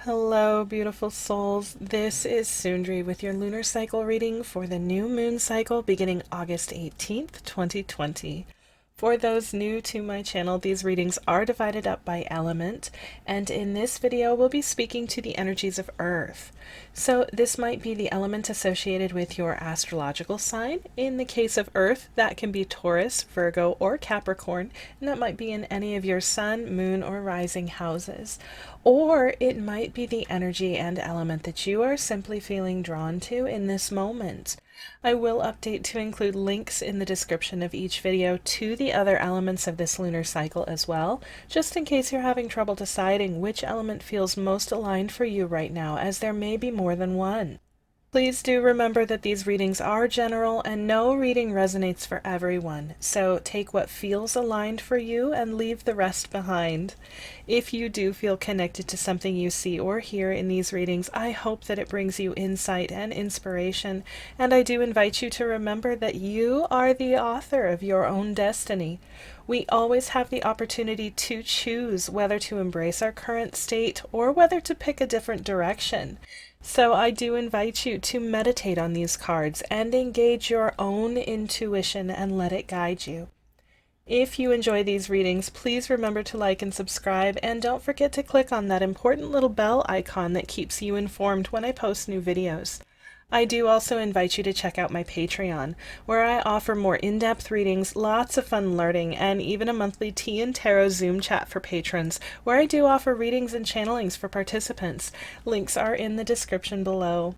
Hello, beautiful souls. This is Sundri with your lunar cycle reading for the new moon cycle beginning August 18th, 2020. For those new to my channel, these readings are divided up by element, and in this video we'll be speaking to the energies of Earth. So this might be the element associated with your astrological sign. In the case of Earth, that can be Taurus, Virgo, or Capricorn, and that might be in any of your sun, moon, or rising houses. Or it might be the energy and element that you are simply feeling drawn to in this moment. I will update to include links in the description of each video to the other elements of this lunar cycle as well, just in case you're having trouble deciding which element feels most aligned for you right now, as there may be more than one. Please do remember that these readings are general and no reading resonates for everyone, so take what feels aligned for you and leave the rest behind. If you do feel connected to something you see or hear in these readings, I hope that it brings you insight and inspiration, and I do invite you to remember that you are the author of your own destiny. We always have the opportunity to choose whether to embrace our current state or whether to pick a different direction. So I do invite you to meditate on these cards and engage your own intuition and let it guide you. If you enjoy these readings, please remember to like and subscribe, and don't forget to click on that important little bell icon that keeps you informed when I post new videos. I do also invite you to check out my Patreon, where I offer more in-depth readings, lots of fun learning, and even a monthly tea and tarot Zoom chat for patrons, where I do offer readings and channelings for participants. Links are in the description below.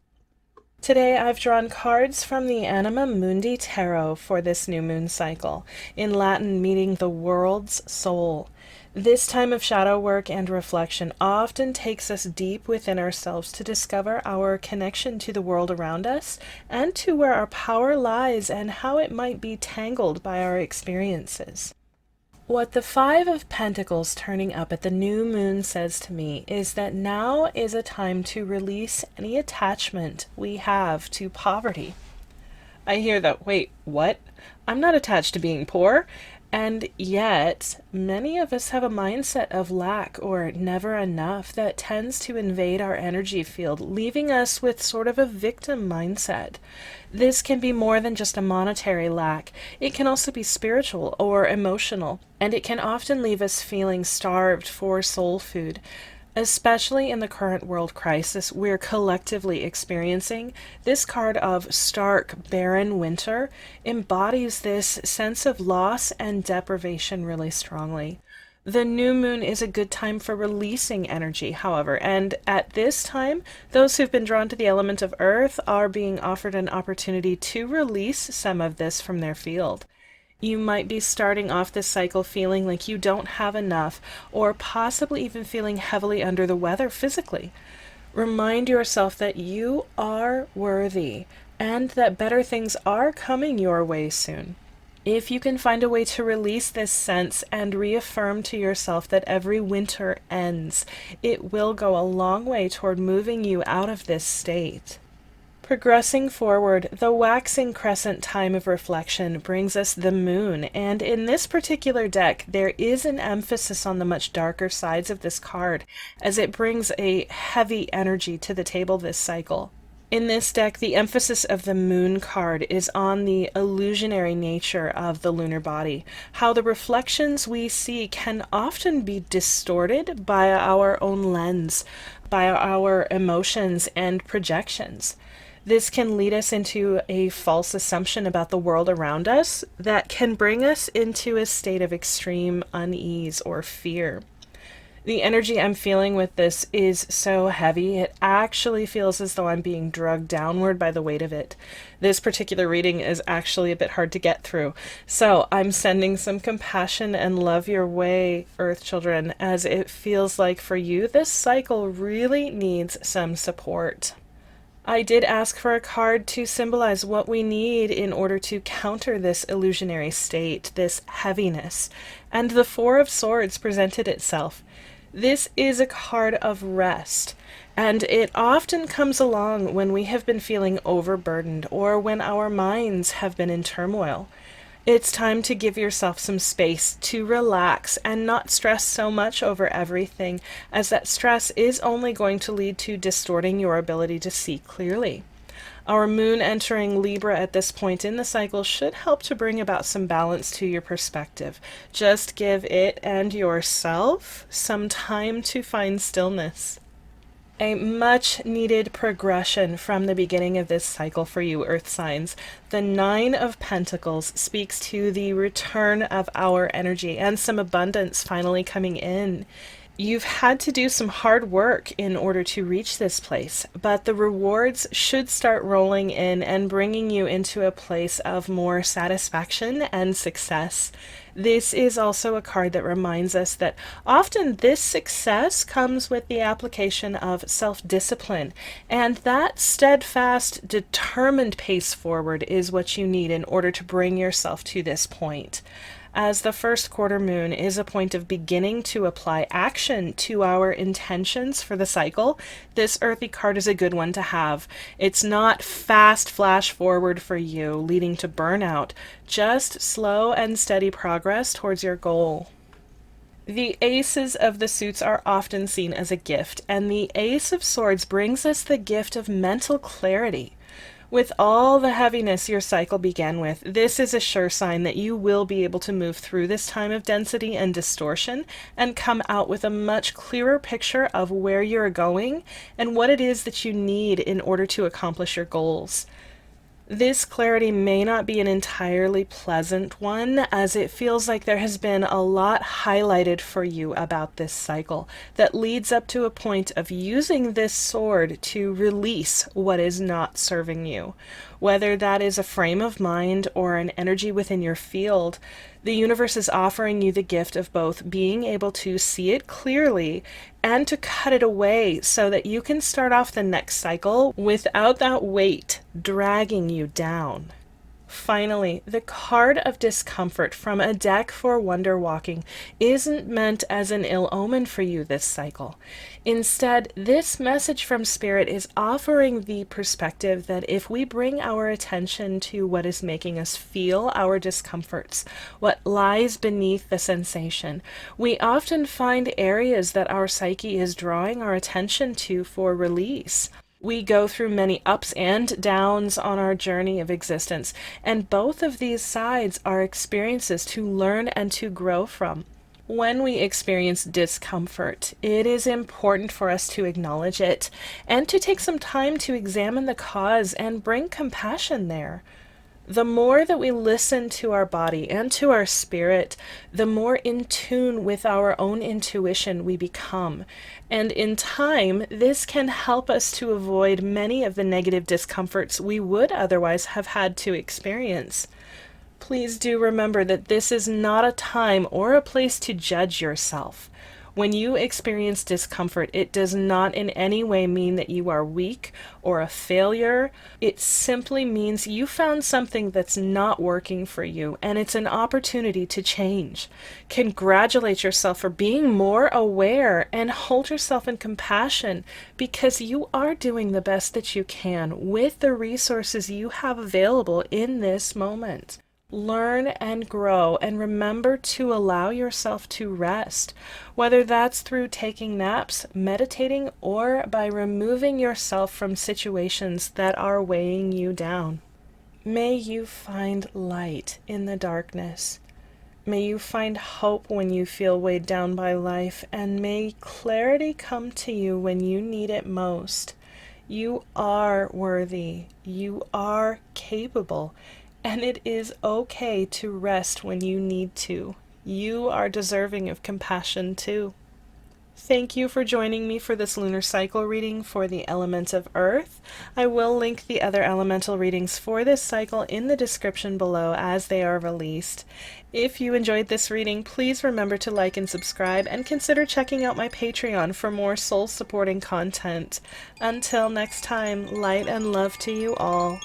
Today I've drawn cards from the Anima Mundi Tarot for this new moon cycle, in Latin meaning the world's soul. This time of shadow work and reflection often takes us deep within ourselves to discover our connection to the world around us and to where our power lies and how it might be tangled by our experiences. What the Five of Pentacles turning up at the new moon says to me is that now is a time to release any attachment we have to poverty. I hear that, wait, what? I'm not attached to being poor. And yet, many of us have a mindset of lack or never enough that tends to invade our energy field, leaving us with sort of a victim mindset. This can be more than just a monetary lack. It can also be spiritual or emotional, and it can often leave us feeling starved for soul food. Especially in the current world crisis we're collectively experiencing, this card of stark, barren winter embodies this sense of loss and deprivation really strongly. The new moon is a good time for releasing energy, however, and at this time, those who've been drawn to the element of earth are being offered an opportunity to release some of this from their field. You might be starting off this cycle feeling like you don't have enough, or possibly even feeling heavily under the weather physically. Remind yourself that you are worthy, and that better things are coming your way soon. If you can find a way to release this sense and reaffirm to yourself that every winter ends, it will go a long way toward moving you out of this state. Progressing forward, the waxing crescent time of reflection brings us the moon, and in this particular deck there is an emphasis on the much darker sides of this card, as it brings a heavy energy to the table this cycle. In this deck, the emphasis of the moon card is on the illusionary nature of the lunar body, how the reflections we see can often be distorted by our own lens, by our emotions and projections. This can lead us into a false assumption about the world around us that can bring us into a state of extreme unease or fear. The energy I'm feeling with this is so heavy, it actually feels as though I'm being drugged downward by the weight of it. This particular reading is actually a bit hard to get through, so I'm sending some compassion and love your way, Earth children, as it feels like for you this cycle really needs some support. I did ask for a card to symbolize what we need in order to counter this illusionary state, this heaviness, and the Four of Swords presented itself. This is a card of rest, and it often comes along when we have been feeling overburdened or when our minds have been in turmoil. It's time to give yourself some space to relax and not stress so much over everything, as that stress is only going to lead to distorting your ability to see clearly. Our moon entering Libra at this point in the cycle should help to bring about some balance to your perspective. Just give it and yourself some time to find stillness. A much needed progression from the beginning of this cycle for you, Earth signs. The Nine of Pentacles speaks to the return of our energy and some abundance finally coming in. You've had to do some hard work in order to reach this place, but the rewards should start rolling in and bringing you into a place of more satisfaction and success. This is also a card that reminds us that often this success comes with the application of self-discipline, and that steadfast, determined pace forward is what you need in order to bring yourself to this point. As the first quarter moon is a point of beginning to apply action to our intentions for the cycle, this earthy card is a good one to have. It's not fast flash forward for you, leading to burnout, just slow and steady progress towards your goal. The aces of the suits are often seen as a gift, and the Ace of Swords brings us the gift of mental clarity. With all the heaviness your cycle began with, this is a sure sign that you will be able to move through this time of density and distortion and come out with a much clearer picture of where you're going and what it is that you need in order to accomplish your goals. This clarity may not be an entirely pleasant one, as it feels like there has been a lot highlighted for you about this cycle that leads up to a point of using this sword to release what is not serving you. Whether that is a frame of mind or an energy within your field, the universe is offering you the gift of both being able to see it clearly and to cut it away so that you can start off the next cycle without that weight dragging you down. Finally, the card of discomfort from a deck for wonder walking isn't meant as an ill omen for you this cycle. Instead, this message from Spirit is offering the perspective that if we bring our attention to what is making us feel our discomforts, what lies beneath the sensation, we often find areas that our psyche is drawing our attention to for release. We go through many ups and downs on our journey of existence, and both of these sides are experiences to learn and to grow from. When we experience discomfort, it is important for us to acknowledge it and to take some time to examine the cause and bring compassion there. The more that we listen to our body and to our spirit, the more in tune with our own intuition we become. And in time, this can help us to avoid many of the negative discomforts we would otherwise have had to experience. Please do remember that this is not a time or a place to judge yourself. When you experience discomfort, it does not in any way mean that you are weak or a failure. It simply means you found something that's not working for you, and it's an opportunity to change. Congratulate yourself for being more aware and hold yourself in compassion, because you are doing the best that you can with the resources you have available in this moment. Learn and grow, and remember to allow yourself to rest, whether that's through taking naps, meditating, or by removing yourself from situations that are weighing you down. May you find light in the darkness. May you find hope when you feel weighed down by life, and may clarity come to you when you need it most. You are worthy. You are capable. And it is okay to rest when you need to. You are deserving of compassion too. Thank you for joining me for this lunar cycle reading for the element of Earth. I will link the other elemental readings for this cycle in the description below as they are released. If you enjoyed this reading, please remember to like and subscribe, and consider checking out my Patreon for more soul-supporting content. Until next time, light and love to you all.